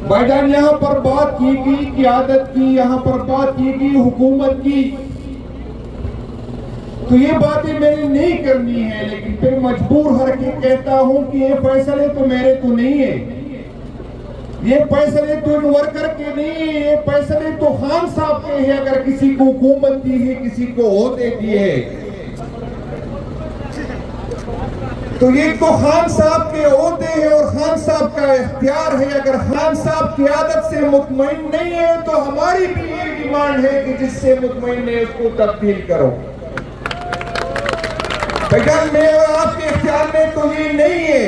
بھائی جان یہاں پر بات کی گئی قیادت کی، یہاں پر بات کی گئی حکومت کی، تو یہ باتیں میں نے نہیں کرنی ہے، لیکن پھر مجبور ہر کے کہتا ہوں کہ یہ فیصلے تو میرے تو نہیں ہیں، یہ فیصلے تو ورکر کے نہیں ہیں، یہ فیصلے تو خان صاحب کے ہیں۔ اگر کسی کو حکومت دی ہے، کسی کو عہدے دی ہے، تو یہ تو خان صاحب کے عہدے ہیں اور خان صاحب کا اختیار ہے۔ اگر خان صاحب قیادت سے مطمئن نہیں ہے تو ہماری بھی یہ ڈیمانڈ ہے کہ جس سے مطمئن ہے اس کو تبدیل کرو۔ بھائی میں اور آپ کے اختیار میں تو یہ نہیں ہے۔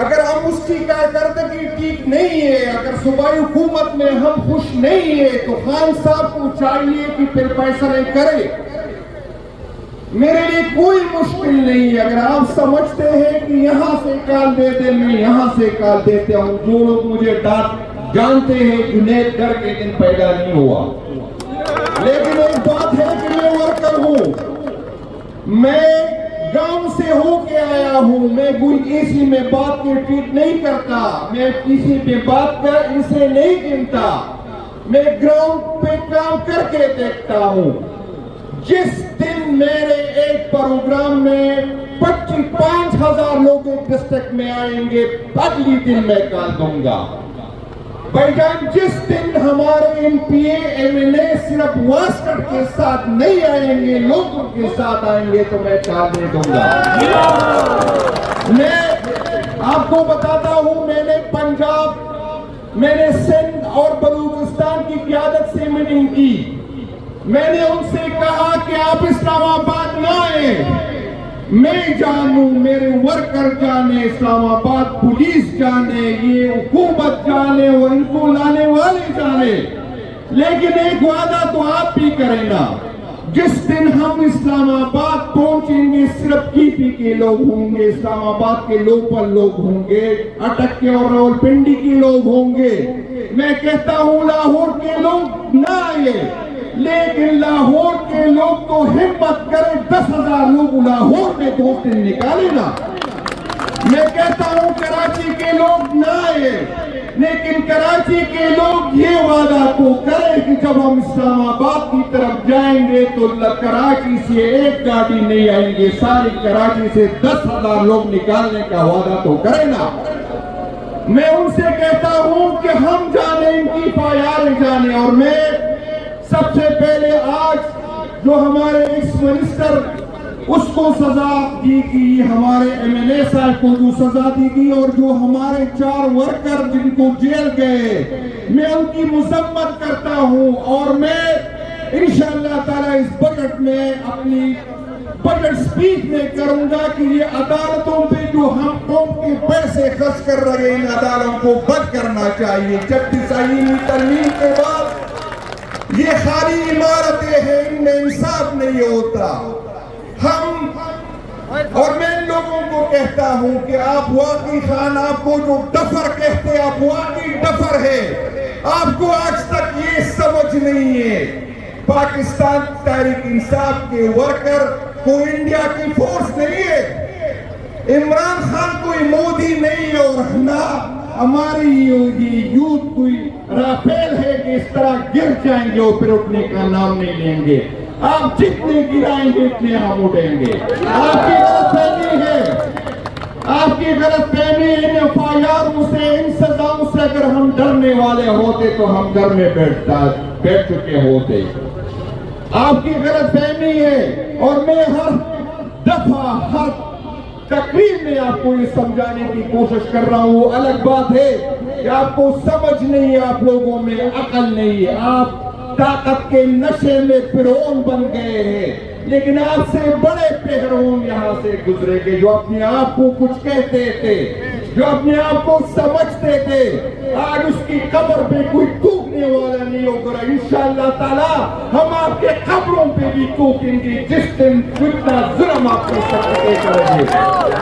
اگر ہم اس کی کارکردگی ٹھیک نہیں ہے، اگر صوبائی حکومت میں ہم خوش نہیں ہے، تو خان صاحب کو چاہیے کہ پھر فیصلے کرے۔ میرے لیے کوئی مشکل نہیں ہے، اگر آپ سمجھتے ہیں کہ یہاں سے کال دے دیں، میں یہاں سے کال دیتا ہوں۔ جو لوگ مجھے جانتے ہیں جنید گھر کے دن پیدا نہیں ہوا، لیکن ایک بات ہے کہ میں ورکر ہوں، میں گاؤں سے ہو کے آیا ہوں، میں کوئی اسی میں بات کے ٹریٹ نہیں کرتا، میں کسی پہ بات کر اسے نہیں گنتا، میں گراؤنڈ پہ کام کر کے دیکھتا ہوں۔ جس دن میرے ایک پروگرام میں 5,000 لوگ ایک ڈسٹرکٹ میں آئیں گے، اگلی دن میں کال دوں گا۔ بھائی جان جس دن ہمارے M P M L A صرف واسکٹ کے ساتھ نہیں آئیں گے، لوگوں کے ساتھ آئیں گے، تو میں کال دے دوں گا۔ میں آپ کو بتاتا ہوں، میں نے پنجاب، میں نے سندھ اور بلوچستان کی قیادت سے میٹنگ کی۔ میں نے ان سے کہا کہ آپ اسلام آباد نہ آئیں، میں جانوں، میرے ورکر جانے، اسلام آباد پولیس جانے، یہ حکومت جانے اور ان کو لانے والے جانے، لیکن ایک وعدہ تو آپ بھی کریں نا، جس دن ہم اسلام آباد پہنچیں گے صرف کی پی کے لوگ ہوں گے، اسلام آباد کے لوکل لوگ ہوں گے، اٹک کے اور راولپنڈی کے لوگ ہوں گے۔ میں کہتا ہوں لاہور کے لوگ نہ آئے، لیکن لاہور کے لوگ تو ہمت کرے 10,000 لوگ لاہور میں 2 دن نکالے نا۔ میں کہتا ہوں کراچی کے لوگ نہ آئے، لیکن کراچی کے لوگ یہ وعدہ تو کریں کہ جب ہم اسلام آباد کی طرف جائیں گے تو کراچی سے ایک گاڑی نہیں آئیں گے، ساری کراچی سے 10,000 لوگ نکالنے کا وعدہ تو کریں نا۔ میں ان سے کہتا ہوں کہ ہم جانے، ان کی پایار جانے، اور میں سب سے پہلے آج جو ہمارے ایکس منسٹر اس کو سزا دی گئی، ہمارے ایم ایل اے صاحب کو جو سزا دی گئی، اور جو ہمارے 4 ورکر جن کو جیل گئے، میں ان کی مذمت کرتا ہوں، اور میں انشاءاللہ تعالی اس بجٹ میں اپنی بجٹ سپیچ میں کروں گا کہ یہ عدالتوں پہ جو ہم قوم کے پیسے خرچ کر رہے ہیں، ان عدالتوں کو بند کرنا چاہیے۔ 36 آئینی ترمیم کے بعد یہ خالی عمارتیں ہیں، ان میں انصاف نہیں ہوتا۔ اور میں ان لوگوں کو کہتا ہوں کہ آپ واقعی خان، آپ کو جو ڈفر کہتے ہیں، آپ واقعی ڈفر ہے، آپ کو آج تک یہ سمجھ نہیں ہے۔ پاکستان تحریک انصاف کے ورکر کوئی انڈیا کی فورس نہیں ہے، عمران خان کوئی مودی نہیں ہے، اور نہ ہماری یوتھ کوئی رافیل ہے کہ اس طرح گر جائیں گے اور پھر اٹھنے کا نام نہیں لیں گے۔ آپ جتنے گرائیں گے اتنے ہم اٹھیں گے۔ آپ کی غلط فہمی ہے، آپ کی غلط فہمی ان FIR سے، ان سزاؤں سے اگر ہم ڈرنے والے ہوتے تو ہم گھر میں بیٹھ چکے ہوتے۔ آپ کی غلط فہمی ہے، اور میں ہر دفعہ ہر تقریر میں آپ کو یہ سمجھانے کی کوشش کر رہا ہوں۔ الگ بات ہے کہ آپ کو سمجھ نہیں ہے، آپ لوگوں میں عقل نہیں ہے، آپ طاقت کے نشے میں فرعون بن گئے ہیں، لیکن آپ سے بڑے پہرون یہاں سے گزرے گے، جو اپنے آپ کو کچھ کہتے تھے، جو اپنے آپ کو سمجھتے تھے، آج اس کی قبر پہ کوئی تھوکنے والا نہیں ہوگا۔ انشاءاللہ تعالی ہم آپ کے قبروں پہ بھی تھوکیں گے، جس دن جتنا ظلم آپ کے ساتھ کریں گے،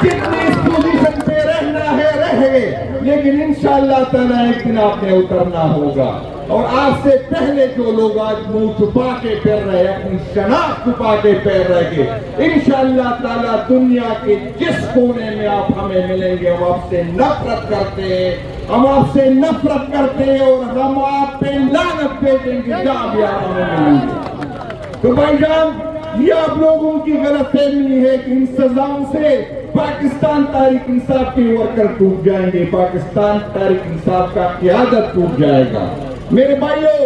جتنی اس پوزیشن پہ رہنا ہے رہے، لیکن انشاءاللہ تعالی ایک دن آپ نے اترنا ہوگا۔ اور آپ سے پہلے جو لوگ آج منہ چھپا کے پھر رہے، اپنی شناخت چھپا کے پھر رہے گے، انشاءاللہ تعالی دنیا کے جس کونے میں آپ ہمیں ملیں گے، ہم آپ سے نفرت کرتے ہیں، ہم آپ سے نفرت کرتے ہیں اور ہم آپ پہ لعنت بھیجیں گے جہاں بھی آپ ہمیں ملیں گے۔ تو بھائی جان، یہ آپ لوگوں کی غلط فہمی ہے کہ ان سزاؤں سے پاکستان تحریک انصاف کے ورکر ٹوٹ جائیں گے، پاکستان تحریک انصاف کا قیادت ٹوٹ جائے گا۔ میرے بھائیوں،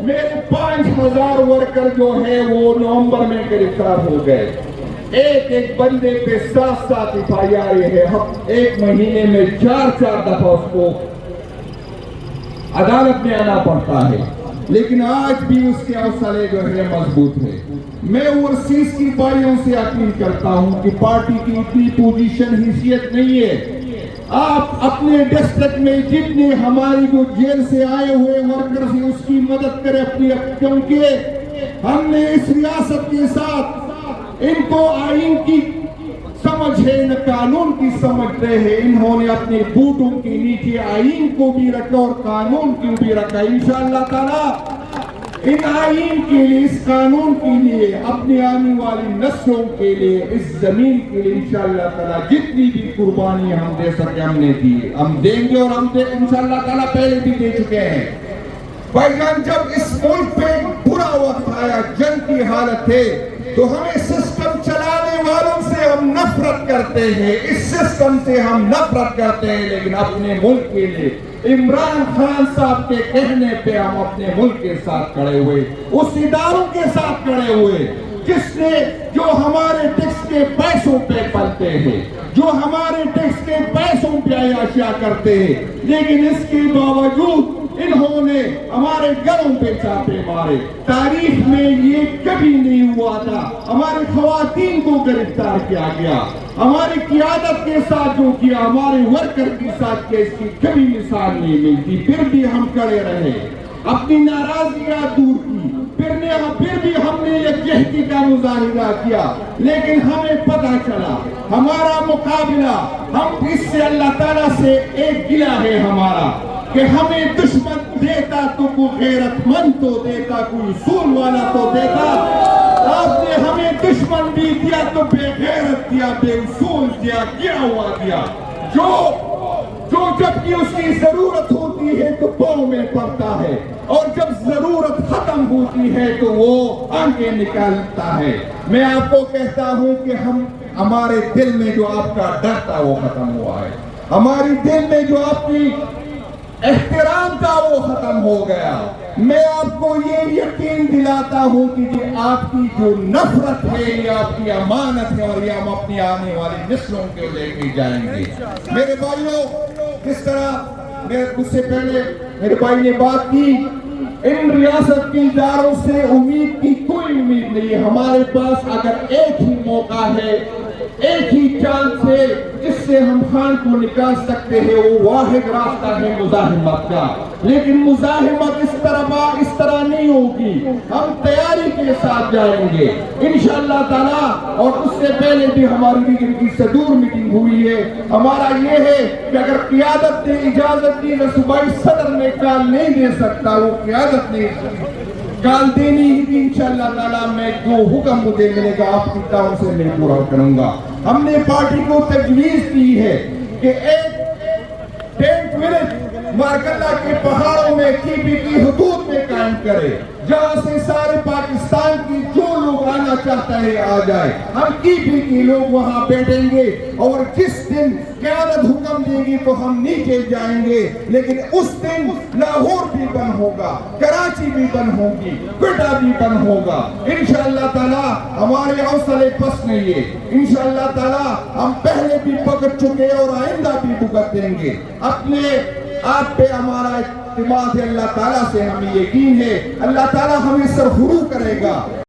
میرے 5000 ورکر جو ہے وہ نومبر میں گرفتار ہو گئے۔ ایک بندے پہ 7 FIR ہے، ہم ایک مہینے میں 4 دفعہ اس کو عدالت میں آنا پڑتا ہے، لیکن آج بھی اس کے حوصلے جو ہے مضبوط ہے۔ میں اوورسیز کی بھائیوں سے اپیل کرتا ہوں کہ پارٹی کی اتنی پوزیشن حیثیت نہیں ہے، آپ اپنے ڈسٹرکٹ میں جتنے ہماری جو جیل سے آئے ہوئے ورکرز ہیں اس کی مدد کریں اپنی، کیونکہ ہم نے اس ریاست کے ساتھ ان کو آئین کی سمجھ ہے نہ قانون کی سمجھتے ہیں، انہوں نے اپنے بوٹوں کے نیچے آئین کو بھی رکھا اور قانون کو بھی رکھا۔ انشاءاللہ تعالی ان آئین کے لیے، اس قانون کے لیے، اپنی آنے والی نسلوں کے لیے، اس زمین کے لیے انشاءاللہ تعالی جتنی بھی قربانی ہم دے سکے ہم نے دی، ہم دیں گے، اور ہم انشاءاللہ تعالی پہلے بھی دے چکے ہیں۔ بھائی جان، جب اس ملک پہ برا وقت آیا، جنگ کی حالت ہے، تو ہمیں سسٹم چلانے والوں سے ہم نفرت کرتے ہیں، اس سسٹم سے ہم نفرت کرتے ہیں، لیکن اپنے ملک کے لیے عمران خان صاحب کے کہنے پہ ہم اپنے ملک کے ساتھ کھڑے ہوئے، اس اداروں کے ساتھ کھڑے ہوئے جو ہمارے ٹیکس کے پیسوں پہ پلتے ہیں، جو ہمارے ٹیکس کے پیسوں پہ عیاشیاں کرتے ہیں، لیکن اس کے باوجود انہوں نے ہمارے گھروں پہ چھاپے مارے۔ تاریخ میں یہ کبھی نہیں ہوا تھا، ہماری خواتین کو گرفتار کیا گیا، ہماری قیادت کے ساتھ جو کیا، ہمارے ورکر کے ساتھ کیا، اس کی کبھی مثال نہیں ملتی۔ پھر بھی ہم کھڑے رہے، اپنی ناراضگیاں دور کی، پھر بھی ہم نے یکجہتی کا مظاہرہ کیا، لیکن ہمیں پتہ چلا ہمارا مقابلہ، ہم اس سے اللہ تعالیٰ سے ایک گلہ ہے ہمارا کہ ہمیں دشمن دیتا تو کوئی غیرت مند تو دیتا، کوئی اصول والا تو دیتا، آپ نے ہمیں دشمن بھی دیا تو بے غیرت دیا، بے اصول دیا، گرا ہوا دیا، جو جب کہ اس کی ضرورت ہوتی ہے تو پاؤں میں پڑتا ہے، اور جب ضرورت ختم ہوتی ہے تو وہ آنکھیں نکالتا ہے۔ میں آپ کو کہتا ہوں کہ ہمارے دل میں جو آپ کا ڈر تھا وہ ختم ہوا ہے، ہماری دل میں جو آپ کی احترام تھا وہ ختم ہو گیا۔ میں آپ کو یہ یقین دلاتا ہوں کہ یہ آپ کی جو نفرت ہے یہ آپ کی امانت ہے، اور یہ ہم اپنی آنے والی نسلوں کے لے کے جائیں گے۔ میرے بھائیوں، جس طرح مجھ سے پہلے میرے بھائی نے بات کی، ان ریاست کے اداروں سے امید کی کوئی امید نہیں ہے۔ ہمارے پاس اگر ایک ہی موقع ہے، ایک ہی چانس ہے جس سے ہم خان کو نکال سکتے ہیں، وہ واحد راستہ ہے مزاحمت کا، لیکن مزاحمت اس طرح نہیں ہوگی، ہم تیاری کے ساتھ جائیں گے انشاءاللہ تعالیٰ۔ اور اس سے پہلے بھی ہماری لیڈر کی صدور میٹنگ ہوئی ہے، ہمارا یہ ہے کہ اگر قیادت نے اجازت دی، صوبائی صدر نے کال نہیں دے سکتا، وہ قیادت نے کال دینی ہی تھی، انشاءاللہ تعالیٰ میں جو حکم مجھے ملے گا آپ کی طرف سے میں پورا کروں گا۔ ہم نے پارٹی کو تجویز دی ہے کہ ایک ٹینٹ ولیج مارکلہ کے پہاڑوں میں KP کی حدود میں قائم کرے، جہاں سے سارے پاکستان کی جو لوگ آنا چاہتا ہے آ جائے، ہم KP کے لوگ وہاں بیٹھیں گے، اور جس دن قیادت حکم دے گی تو ہم نیچے جائیں گے، لیکن اس دن لاہور بھی بند ہوگا، کراچی بھی بند ہوگی، کوئٹہ بھی بند ہوگا۔ انشاءاللہ تعالیٰ ہمارے حوصلے پست نہیں ہے، انشاءاللہ تعالیٰ ہم پہلے بھی بھگت چکے اور آئندہ بھی بھگت دیں گے۔ اپنے آپ پہ ہمارا اعتماد ہے، اللہ تعالیٰ سے ہمیں یقین ہے، اللہ تعالیٰ ہمیں سرخرو کرے گا۔